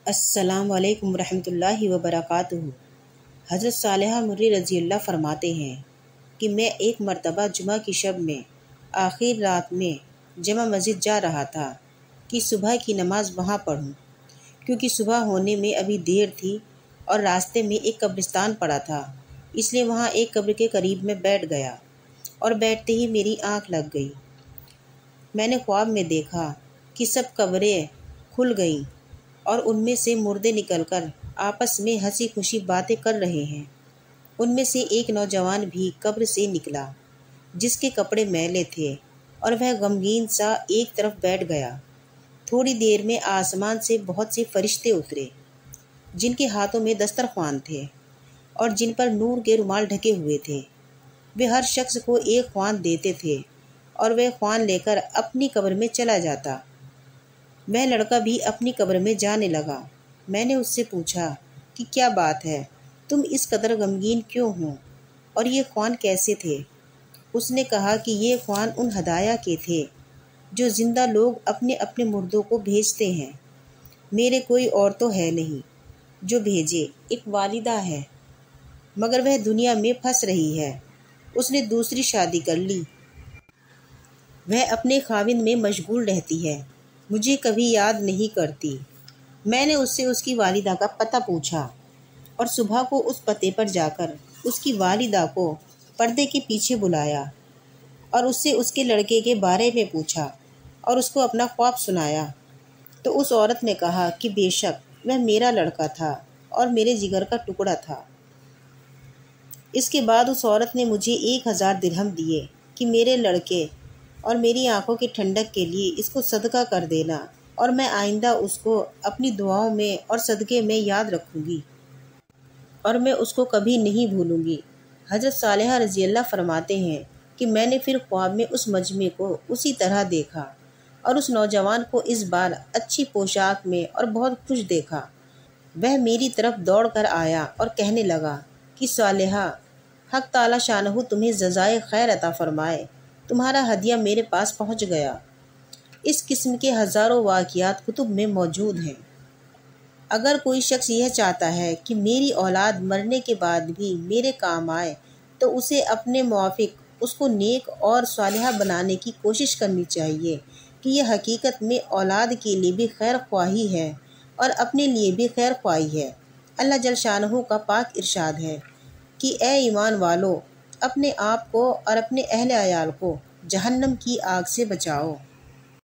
السلام علیکم ورحمۃ اللہ وبرکاتہ۔ حضرت صالحہ مرری رضی اللہ فرماتے ہیں کہ میں ایک مرتبہ جمعہ کی شب میں آخر رات میں جامع مسجد جا رہا تھا کہ صبح کی نماز وہاں پڑھوں، کیونکہ صبح ہونے میں ابھی دیر تھی اور راستے میں ایک قبرستان پڑا تھا، اس لیے وہاں ایک قبر کے قریب میں بیٹھ گیا اور بیٹھتے ہی میری آنکھ لگ گئی۔ میں نے خواب میں دیکھا کہ سب قبریں کھل گئیں اور ان میں سے مردے نکل کر آپس میں ہنسی خوشی باتیں کر رہے ہیں۔ ان میں سے ایک نوجوان بھی قبر سے نکلا جس کے کپڑے میلے تھے اور وہ غمگین سا ایک طرف بیٹھ گیا۔ تھوڑی دیر میں آسمان سے بہت سے فرشتے اترے جن کے ہاتھوں میں دسترخوان تھے اور جن پر نور کے رومال ڈھکے ہوئے تھے۔ وہ ہر شخص کو ایک خوان دیتے تھے اور وہ خوان لے کر اپنی قبر میں چلا جاتا۔ وہ لڑکا بھی اپنی قبر میں جانے لگا۔ میں نے اس سے پوچھا کہ کیا بات ہے، تم اس قدر غمگین کیوں ہو اور یہ خوان کیسے تھے؟ اس نے کہا کہ یہ خوان ان ہدایہ کے تھے جو زندہ لوگ اپنے اپنے مردوں کو بھیجتے ہیں۔ میرے کوئی اور تو ہے نہیں جو بھیجے، ایک والدہ ہے مگر وہ دنیا میں پھنس رہی ہے، اس نے دوسری شادی کر لی، وہ اپنے خاوند میں مشغول رہتی ہے، مجھے کبھی یاد نہیں کرتی۔ میں نے اس سے اس کی والدہ کا پتہ پوچھا اور صبح کو اس پتے پر جا کر اس کی والدہ کو پردے کے پیچھے بلایا اور اس سے اس کے لڑکے کے بارے میں پوچھا اور اس کو اپنا خواب سنایا۔ تو اس عورت نے کہا کہ بے شک وہ میرا لڑکا تھا اور میرے جگر کا ٹکڑا تھا۔ اس کے بعد اس عورت نے مجھے 1000 درہم دیے کہ میرے لڑکے اور میری آنکھوں کی ٹھنڈک کے لیے اس کو صدقہ کر دینا، اور میں آئندہ اس کو اپنی دعاؤں میں اور صدقے میں یاد رکھوں گی اور میں اس کو کبھی نہیں بھولوں گی۔ حضرت صالحہ رضی اللہ فرماتے ہیں کہ میں نے پھر خواب میں اس مجمع کو اسی طرح دیکھا اور اس نوجوان کو اس بار اچھی پوشاک میں اور بہت خوش دیکھا۔ وہ میری طرف دوڑ کر آیا اور کہنے لگا کہ صالحہ، حق تعالی شانہ تمہیں جزائے خیر عطا فرمائے، تمہارا ہدیہ میرے پاس پہنچ گیا۔ اس قسم کے ہزاروں واقعات کتب میں موجود ہیں۔ اگر کوئی شخص یہ چاہتا ہے کہ میری اولاد مرنے کے بعد بھی میرے کام آئے تو اسے اپنے موافق اس کو نیک اور صالحہ بنانے کی کوشش کرنی چاہیے کہ یہ حقیقت میں اولاد کے لیے بھی خیر خواہی ہے اور اپنے لیے بھی خیر خواہی ہے۔ اللہ جل شانہ کا پاک ارشاد ہے کہ اے ایمان والو، اپنے آپ کو اور اپنے اہل عیال کو جہنم کی آگ سے بچاؤ۔